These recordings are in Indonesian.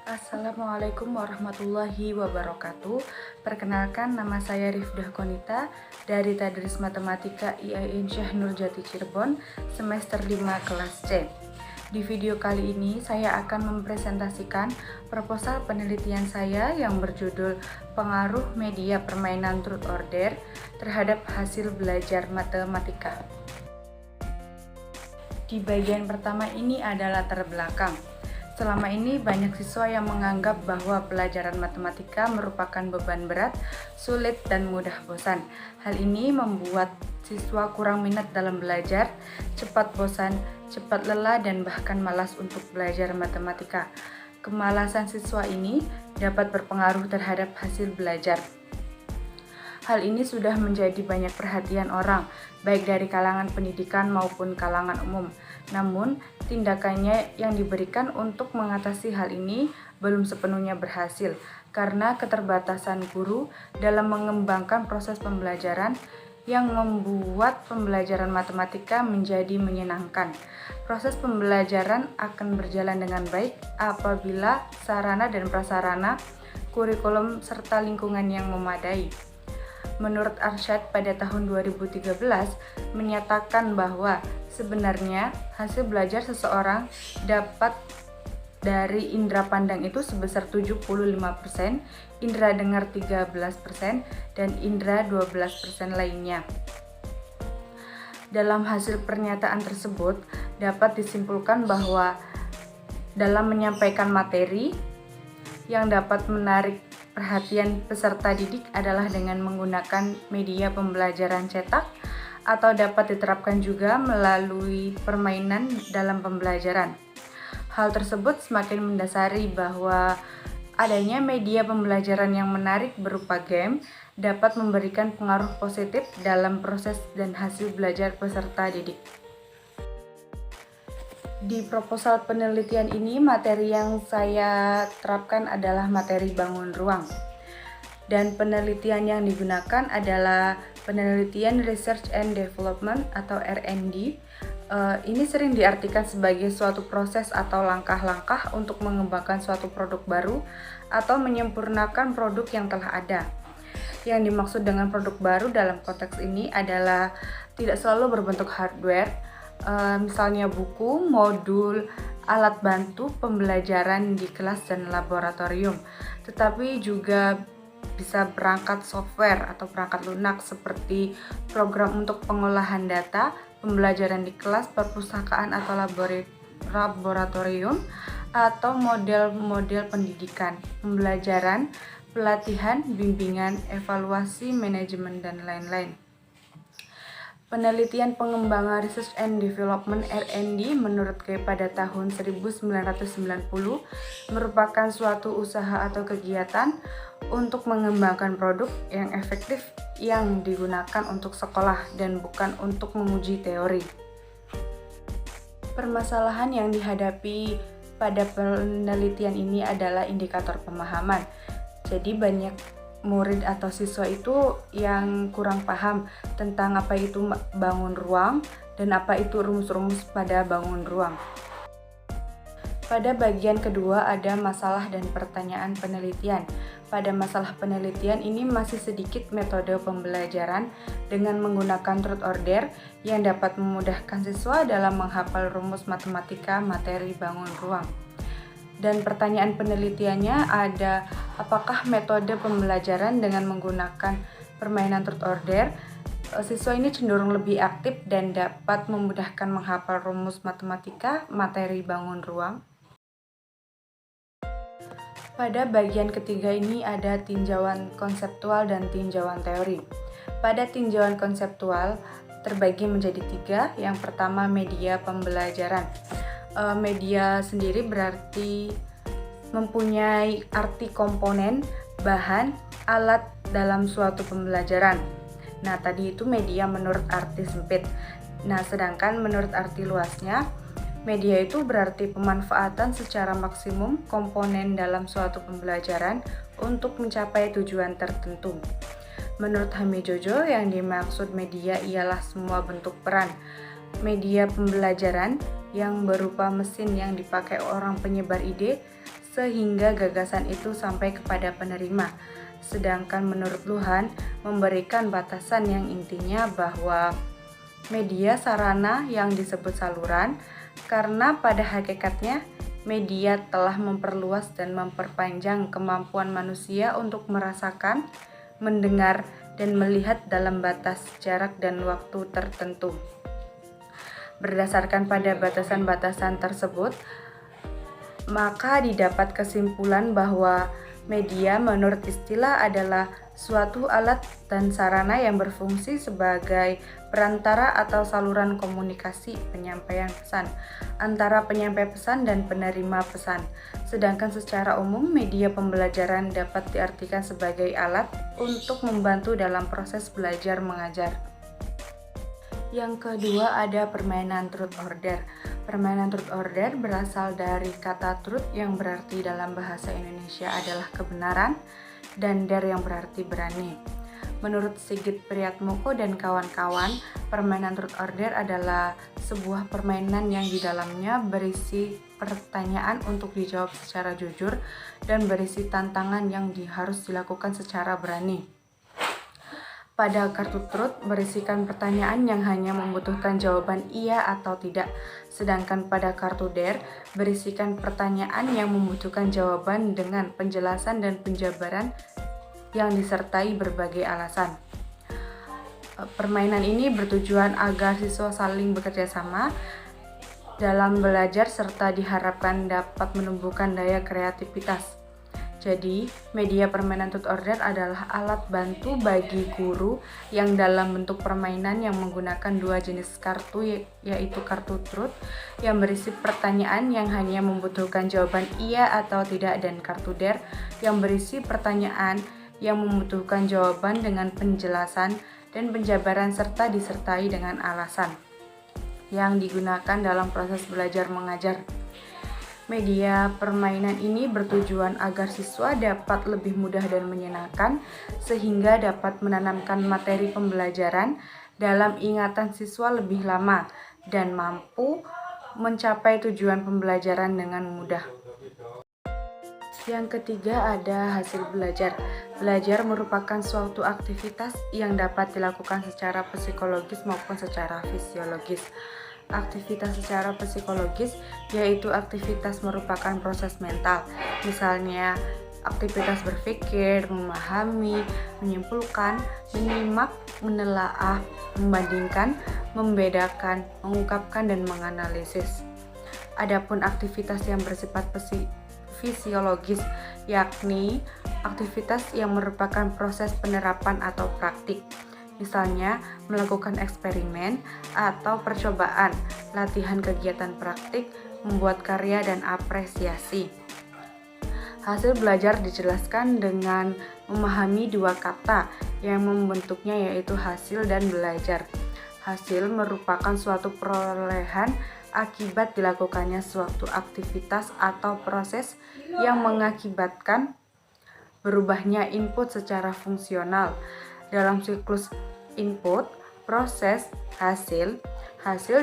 Assalamualaikum warahmatullahi wabarakatuh. Perkenalkan, nama saya Rifdah Konita dari Tadris Matematika IAIN Syekh Nurjati Cirebon, semester 5 kelas C. Di video kali ini saya akan mempresentasikan proposal penelitian saya yang berjudul Pengaruh Media Permainan Truth Order terhadap hasil belajar matematika. Di bagian pertama ini adalah latar belakang. Selama ini banyak siswa yang menganggap bahwa pelajaran matematika merupakan beban berat, sulit, dan mudah bosan. Hal ini membuat siswa kurang minat dalam belajar, cepat bosan, cepat lelah, dan bahkan malas untuk belajar matematika. Kemalasan siswa ini dapat berpengaruh terhadap hasil belajar. Hal ini sudah menjadi banyak perhatian orang, baik dari kalangan pendidikan maupun kalangan umum. Namun, tindakannya yang diberikan untuk mengatasi hal ini belum sepenuhnya berhasil, karena keterbatasan guru dalam mengembangkan proses pembelajaran yang membuat pembelajaran matematika menjadi menyenangkan. Proses pembelajaran akan berjalan dengan baik apabila sarana dan prasarana, kurikulum, serta lingkungan yang memadai. Menurut Arsyad pada tahun 2013 menyatakan bahwa sebenarnya hasil belajar seseorang dapat dari indera pandang itu sebesar 75%, indera dengar 13%, dan indera 12% lainnya. Dalam hasil pernyataan tersebut dapat disimpulkan bahwa dalam menyampaikan materi yang dapat menarik perhatian peserta didik adalah dengan menggunakan media pembelajaran cetak atau dapat diterapkan juga melalui permainan dalam pembelajaran. Hal tersebut semakin mendasari bahwa adanya media pembelajaran yang menarik berupa game dapat memberikan pengaruh positif dalam proses dan hasil belajar peserta didik. Di proposal penelitian ini, materi yang saya terapkan adalah materi bangun ruang. Dan penelitian yang digunakan adalah penelitian Research and Development atau R&D. Ini sering diartikan sebagai suatu proses atau langkah-langkah untuk mengembangkan suatu produk baru atau menyempurnakan produk yang telah ada. Yang dimaksud dengan produk baru dalam konteks ini adalah tidak selalu berbentuk hardware, misalnya buku, modul, alat bantu pembelajaran di kelas dan laboratorium, tetapi juga bisa perangkat software atau perangkat lunak seperti program untuk pengolahan data, pembelajaran di kelas, perpustakaan atau laboratorium, atau model-model pendidikan, pembelajaran, pelatihan, bimbingan, evaluasi, manajemen, dan lain-lain. Penelitian pengembangan Research and Development R&D menurut Kay pada tahun 1990 merupakan suatu usaha atau kegiatan untuk mengembangkan produk yang efektif yang digunakan untuk sekolah dan bukan untuk menguji teori. Permasalahan yang dihadapi pada penelitian ini adalah indikator pemahaman. Jadi banyak murid atau siswa itu yang kurang paham tentang apa itu bangun ruang dan apa itu rumus-rumus pada bangun ruang. Pada bagian kedua ada masalah dan pertanyaan penelitian. Pada masalah penelitian ini masih sedikit metode pembelajaran dengan menggunakan truth order yang dapat memudahkan siswa dalam menghafal rumus matematika materi bangun ruang. Dan pertanyaan penelitiannya ada, apakah metode pembelajaran dengan menggunakan permainan truth order, siswa ini cenderung lebih aktif dan dapat memudahkan menghafal rumus matematika materi bangun ruang? Pada bagian ketiga ini ada tinjauan konseptual dan tinjauan teori. Pada tinjauan konseptual terbagi menjadi 3. Yang pertama, media pembelajaran. Media sendiri berarti mempunyai arti komponen, bahan, alat dalam suatu pembelajaran. Nah, tadi itu media menurut arti sempit. Nah, sedangkan menurut arti luasnya, media itu berarti pemanfaatan secara maksimum komponen dalam suatu pembelajaran untuk mencapai tujuan tertentu. Menurut Hami Jojo, yang dimaksud media ialah semua bentuk peran media pembelajaran yang berupa mesin yang dipakai orang penyebar ide sehingga gagasan itu sampai kepada penerima. Sedangkan menurut Luhmann memberikan batasan yang intinya bahwa media sarana yang disebut saluran karena pada hakikatnya media telah memperluas dan memperpanjang kemampuan manusia untuk merasakan, mendengar, dan melihat dalam batas jarak dan waktu tertentu. Berdasarkan pada batasan-batasan tersebut, maka didapat kesimpulan bahwa media menurut istilah adalah suatu alat dan sarana yang berfungsi sebagai perantara atau saluran komunikasi penyampaian pesan antara penyampai pesan dan penerima pesan. Sedangkan secara umum media pembelajaran dapat diartikan sebagai alat untuk membantu dalam proses belajar mengajar. Yang kedua ada permainan truth order. Permainan truth order berasal dari kata truth yang berarti dalam bahasa Indonesia adalah kebenaran dan dare yang berarti berani. Menurut Sigit Priatmoko dan kawan-kawan, permainan truth order adalah sebuah permainan yang di dalamnya berisi pertanyaan untuk dijawab secara jujur dan berisi tantangan yang harus dilakukan secara berani. Pada kartu truth berisikan pertanyaan yang hanya membutuhkan jawaban iya atau tidak, sedangkan pada kartu dare berisikan pertanyaan yang membutuhkan jawaban dengan penjelasan dan penjabaran yang disertai berbagai alasan. Permainan ini bertujuan agar siswa saling bekerja sama dalam belajar serta diharapkan dapat menumbuhkan daya kreativitas. Jadi, media permainan truth order adalah alat bantu bagi guru yang dalam bentuk permainan yang menggunakan dua jenis kartu, yaitu kartu truth yang berisi pertanyaan yang hanya membutuhkan jawaban iya atau tidak, dan kartu dare yang berisi pertanyaan yang membutuhkan jawaban dengan penjelasan dan penjabaran serta disertai dengan alasan yang digunakan dalam proses belajar mengajar. Media permainan ini bertujuan agar siswa dapat lebih mudah dan menyenangkan sehingga dapat menanamkan materi pembelajaran dalam ingatan siswa lebih lama dan mampu mencapai tujuan pembelajaran dengan mudah. Yang ketiga ada hasil belajar. Belajar merupakan suatu aktivitas yang dapat dilakukan secara psikologis maupun secara fisiologis. Aktivitas secara psikologis yaitu aktivitas merupakan proses mental, misalnya aktivitas berpikir, memahami, menyimpulkan, menyimak, menelaah, membandingkan, membedakan, mengungkapkan, dan menganalisis. Adapun aktivitas yang bersifat fisiologis yakni aktivitas yang merupakan proses penerapan atau praktik. Misalnya, melakukan eksperimen atau percobaan, latihan kegiatan praktik, membuat karya, dan apresiasi. Hasil belajar dijelaskan dengan memahami dua kata yang membentuknya yaitu hasil dan belajar. Hasil merupakan suatu perolehan akibat dilakukannya suatu aktivitas atau proses yang mengakibatkan berubahnya input secara fungsional. Dalam siklus input, proses, hasil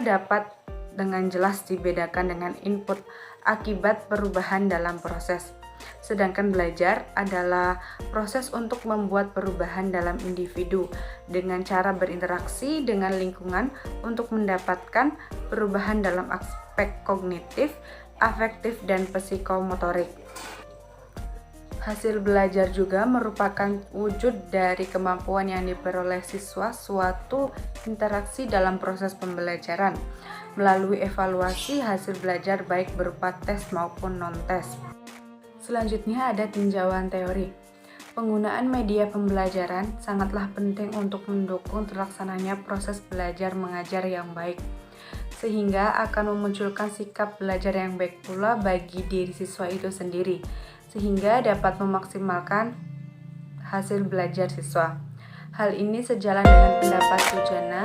dapat dengan jelas dibedakan dengan input akibat perubahan dalam proses. Sedangkan belajar adalah proses untuk membuat perubahan dalam individu dengan cara berinteraksi dengan lingkungan untuk mendapatkan perubahan dalam aspek kognitif, afektif, dan psikomotorik. Hasil belajar juga merupakan wujud dari kemampuan yang diperoleh siswa suatu interaksi dalam proses pembelajaran melalui evaluasi hasil belajar baik berupa tes maupun non-tes. Selanjutnya ada tinjauan teori. Penggunaan media pembelajaran sangatlah penting untuk mendukung terlaksananya proses belajar mengajar yang baik, sehingga akan memunculkan sikap belajar yang baik pula bagi diri siswa itu sendiri, sehingga dapat memaksimalkan hasil belajar siswa. Hal ini sejalan dengan pendapat Sujana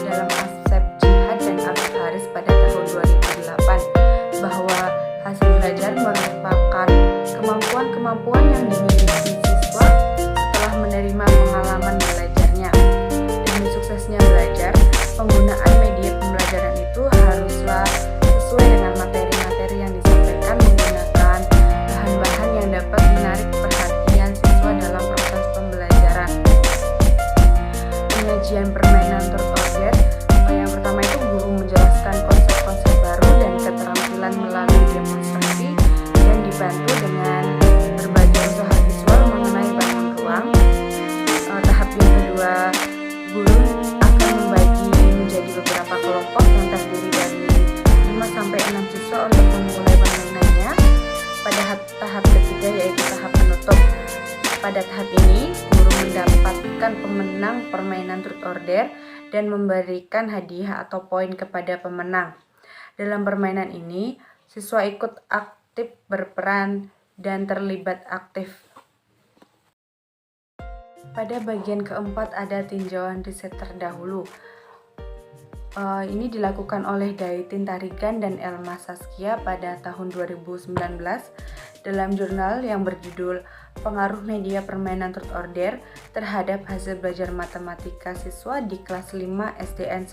dalam Asep Jihad dan Abdul Haris pada tahun 2008 bahwa hasil belajar merupakan kemampuan-kemampuan yang dimiliki siswa setelah menerima pengalaman belajarnya. Demi suksesnya belajar, penggunaan media pembelajaran itu haruslah sesuai dengan materi-materi yang disampaikan menggunakan bahan tahap ketiga yaitu tahap penutup. Pada tahap ini, guru mendapatkan pemenang permainan truth order dan memberikan hadiah atau poin kepada pemenang. Dalam permainan ini, siswa ikut aktif berperan dan terlibat aktif. Pada bagian keempat ada tinjauan riset terdahulu. Ini dilakukan oleh Daitin Tarigan dan Elma Saskia pada tahun 2019 dalam jurnal yang berjudul Pengaruh Media Permainan Truth Order terhadap hasil belajar matematika siswa di kelas 5 SDN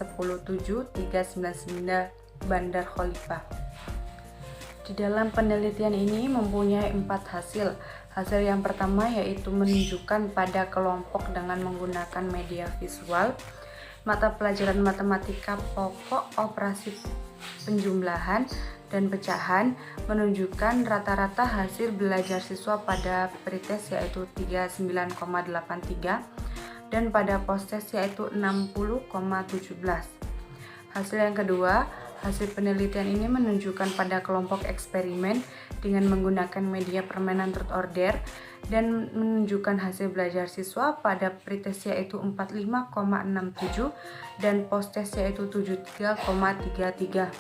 107-399 Bandar Khalifah. Di dalam penelitian ini mempunyai 4 hasil. Hasil yang pertama yaitu menunjukkan pada kelompok dengan menggunakan media visual, mata pelajaran matematika pokok operasi penjumlahan dan pecahan menunjukkan rata-rata hasil belajar siswa pada pretest yaitu 39,83 dan pada posttest yaitu 60,17. Hasil yang kedua, hasil penelitian ini menunjukkan pada kelompok eksperimen dengan menggunakan media permainan truth order dan menunjukkan hasil belajar siswa pada pretest yaitu 45,67 dan posttest yaitu 73,33.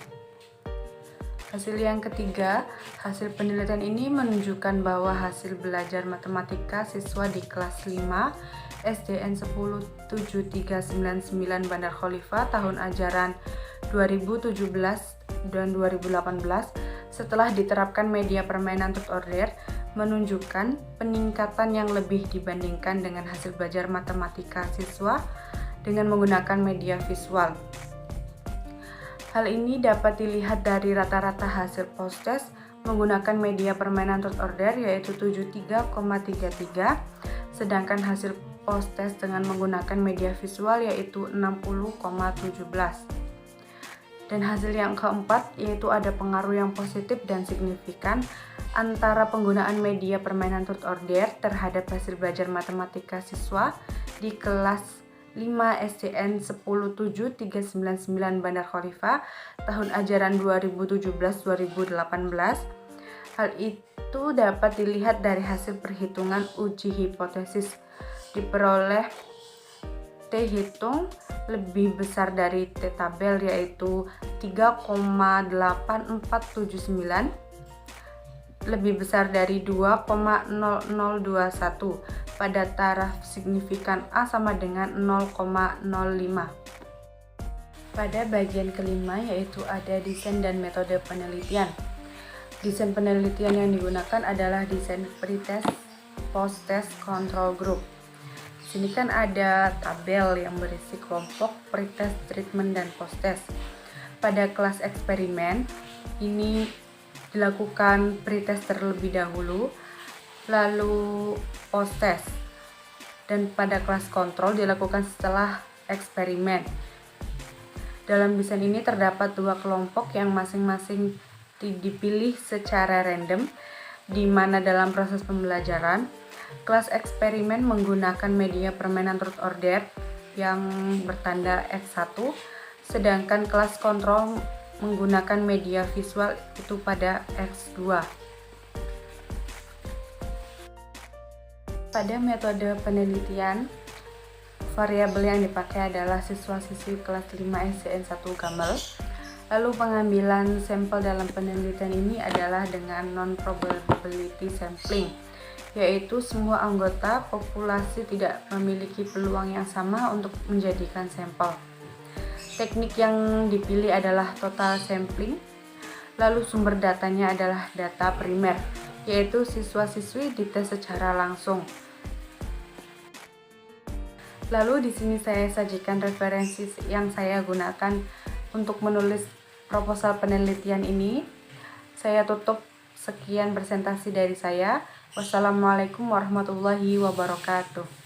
Hasil yang ketiga, hasil penelitian ini menunjukkan bahwa hasil belajar matematika siswa di kelas 5 SDN 107-399 Bandar Khalifah tahun ajaran 2017 dan 2018 setelah diterapkan media permainan truth order menunjukkan peningkatan yang lebih dibandingkan dengan hasil belajar matematika siswa dengan menggunakan media visual. Hal ini dapat dilihat dari rata-rata hasil posttest menggunakan media permainan truth order yaitu 73,33, sedangkan hasil posttest dengan menggunakan media visual yaitu 60,17. Dan hasil yang keempat yaitu ada pengaruh yang positif dan signifikan antara penggunaan media permainan truth order terhadap hasil belajar matematika siswa di kelas 5 SDN 107-399 Bandar Khalifah tahun ajaran 2017-2018. Hal itu dapat dilihat dari hasil perhitungan uji hipotesis diperoleh T hitung lebih besar dari T tabel yaitu 3,8479 lebih besar dari 2,0021 pada taraf signifikan A sama dengan 0,05. Pada bagian kelima yaitu ada desain dan metode penelitian. Desain penelitian yang digunakan adalah desain pretest, posttest, control group. Di sini kan ada tabel yang berisi kelompok pretest, treatment, dan posttest. Pada kelas eksperimen ini dilakukan pretest terlebih dahulu, lalu posttest, dan pada kelas kontrol dilakukan setelah eksperimen. Dalam desain ini terdapat 2 kelompok yang masing-masing dipilih secara random, di mana dalam proses pembelajaran kelas eksperimen menggunakan media permainan truth order yang bertanda X1, sedangkan kelas kontrol menggunakan media visual itu pada X2. Pada metode penelitian, variabel yang dipakai adalah siswa-siswi kelas 5 SDN 1 Gamel. Lalu pengambilan sampel dalam penelitian ini adalah dengan non-probability sampling, yaitu semua anggota populasi tidak memiliki peluang yang sama untuk menjadikan sampel. Teknik yang dipilih adalah total sampling, lalu sumber datanya adalah data primer, yaitu siswa-siswi dites secara langsung. Lalu di sini saya sajikan referensi yang saya gunakan untuk menulis proposal penelitian ini. Saya tutup, sekian presentasi dari saya. Wassalamualaikum warahmatullahi wabarakatuh.